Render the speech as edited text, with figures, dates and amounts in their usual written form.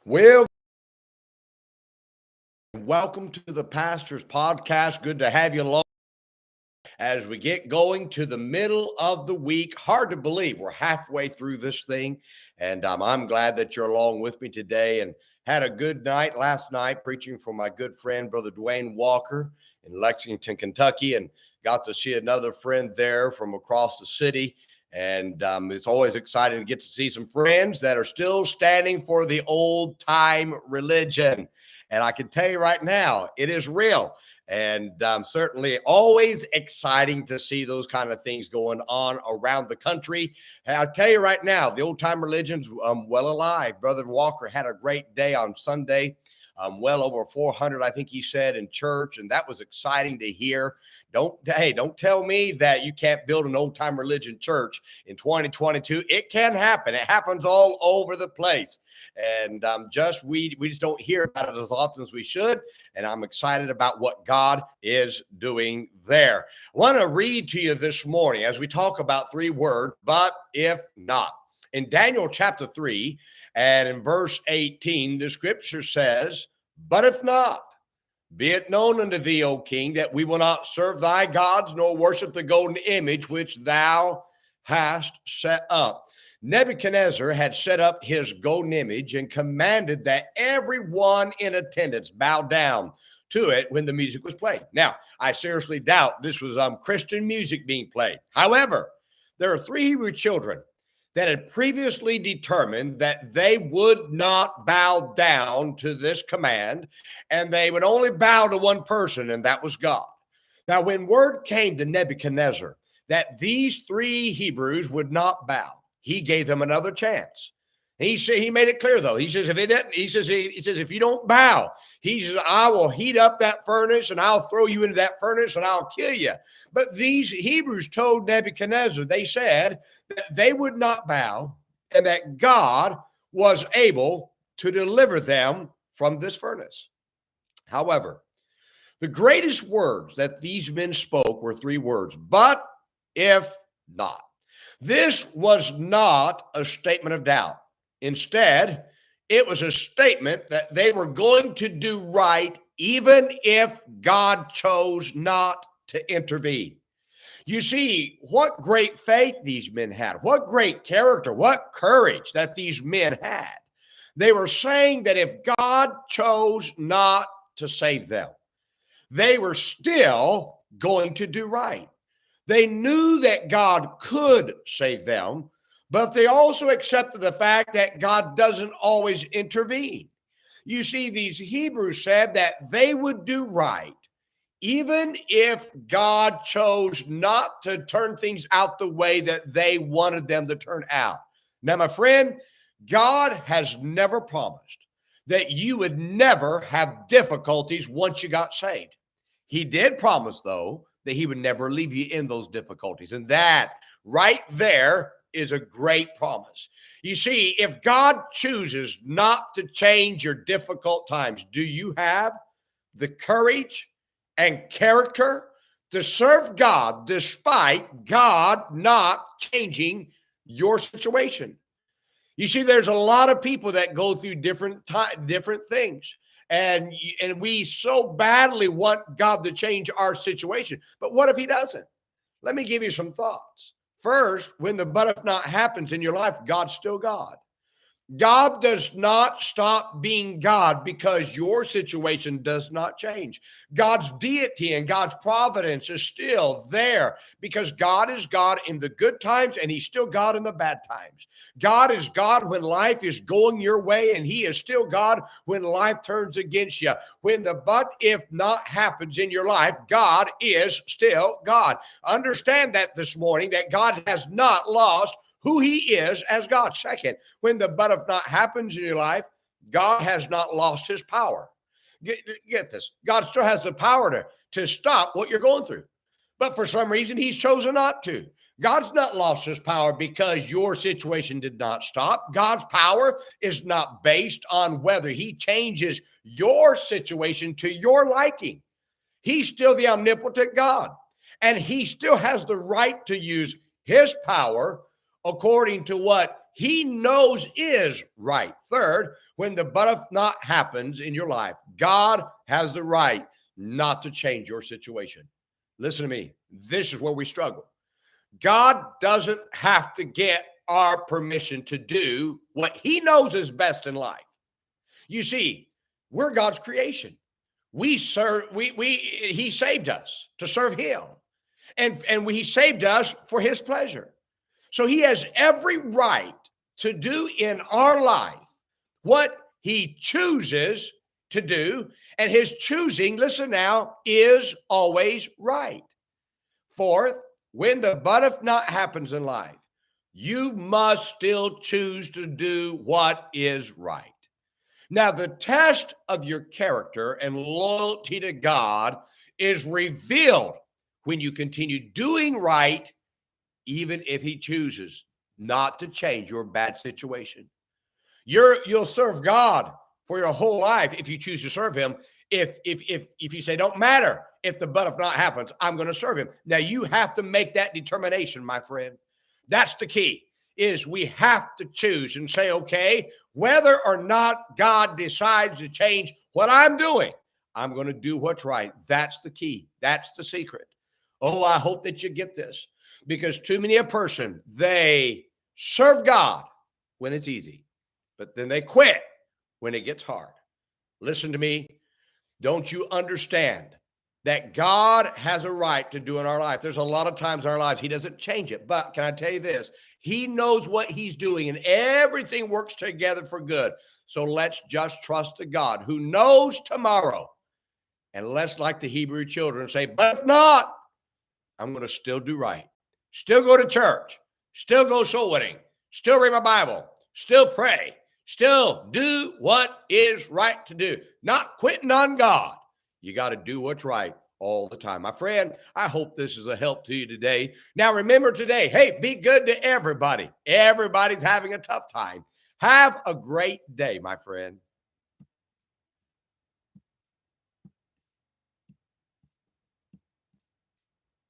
Well, welcome to the Pastor's Podcast. Good to have you along as we get going to the middle of the week. Hard to believe we're halfway through this thing, and I'm glad that you're along with me today and had a good night last night preaching for my good friend, Brother Dwayne Walker in Lexington, Kentucky, and got to see another friend there from across the city. And it's always exciting to get to see some friends that are still standing for the old time religion. And I can tell you right now, it is real. And certainly always exciting to see those kind of things going on around the country. And I'll tell you right now, the old time religion's well alive. Brother Walker had a great day on Sunday. Well over 400, I think he said, in church. And that was exciting to hear. Don't tell me that you can't build an old time religion church in 2022. It can happen. It happens all over the place. And we just don't hear about it as often as we should. And I'm excited about what God is doing there. I want to read to you this morning as we talk about three words, but if not. In Daniel chapter 3 and in verse 18, the scripture says, "But if not, be it known unto thee, O king, that we will not serve thy gods, nor worship the golden image which thou hast set up." Nebuchadnezzar had set up his golden image and commanded that everyone in attendance bow down to it when the music was played. Now, I seriously doubt this was Christian music being played. However, there are three Hebrew children that had previously determined that they would not bow down to this command, and they would only bow to one person, and that was God. Now, when word came to Nebuchadnezzar that these three Hebrews would not bow, he gave them another chance. He made it clear, though. He says, if you don't bow, he says, I will heat up that furnace and I'll throw you into that furnace and I'll kill you. But these Hebrews told Nebuchadnezzar, they said that they would not bow and that God was able to deliver them from this furnace. However, the greatest words that these men spoke were three words, but if not. This was not a statement of doubt. Instead, it was a statement that they were going to do right even if God chose not to intervene. You see, what great faith these men had, what great character, what courage that these men had. They were saying that if God chose not to save them, they were still going to do right. They knew that God could save them, but they also accepted the fact that God doesn't always intervene. You see, these Hebrews said that they would do right, even if God chose not to turn things out the way that they wanted them to turn out. Now, my friend, God has never promised that you would never have difficulties once you got saved. He did promise, though, that he would never leave you in those difficulties. And that right there is a great promise. You see, if God chooses not to change your difficult times, do you have the courage and character to serve God despite God not changing your situation? You see, there's a lot of people that go through different things. And we so badly want God to change our situation. But what if he doesn't? Let me give you some thoughts. First, when the but if not happens in your life, God's still God. God does not stop being God because your situation does not change. God's deity and God's providence is still there because God is God in the good times and he's still God in the bad times. God is God when life is going your way and he is still God when life turns against you. When the but if not happens in your life, God is still God. Understand that this morning, that God has not lost who he is as God. Second, when the but if not happens in your life, God has not lost his power. Get this. God still has the power to stop what you're going through. But for some reason, he's chosen not to. God's not lost his power because your situation did not stop. God's power is not based on whether he changes your situation to your liking. He's still the omnipotent God, and he still has the right to use his power according to what he knows is right. Third, when the but if not happens in your life, God has the right not to change your situation. Listen to me. This is where we struggle. God doesn't have to get our permission to do what he knows is best in life. You see, we're God's creation. He saved us to serve him. And he saved us for his pleasure. So he has every right to do in our life what he chooses to do. And his choosing, listen now, is always right. Fourth, when the but if not happens in life, you must still choose to do what is right. Now, the test of your character and loyalty to God is revealed when you continue doing right, even if he chooses not to change your bad situation. You'll serve God for your whole life if you choose to serve him. If you say, don't matter if the but if not happens, I'm going to serve him. Now, you have to make that determination, my friend. That's the key, is we have to choose and say, okay, whether or not God decides to change what I'm doing, I'm going to do what's right. That's the key. That's the secret. Oh, I hope that you get this, because too many a person, they serve God when it's easy, but then they quit when it gets hard. Listen to me. Don't you understand that God has a right to do in our life? There's a lot of times in our lives he doesn't change it. But can I tell you this? He knows what he's doing, and everything works together for good. So let's just trust the God who knows tomorrow. And let's, like the Hebrew children, say, but if not, I'm going to still do right. Still go to church. Still go soul winning. Still read my Bible. Still pray. Still do what is right to do. Not quitting on God. You got to do what's right all the time. My friend, I hope this is a help to you today. Now, remember today, hey, be good to everybody. Everybody's having a tough time. Have a great day, my friend.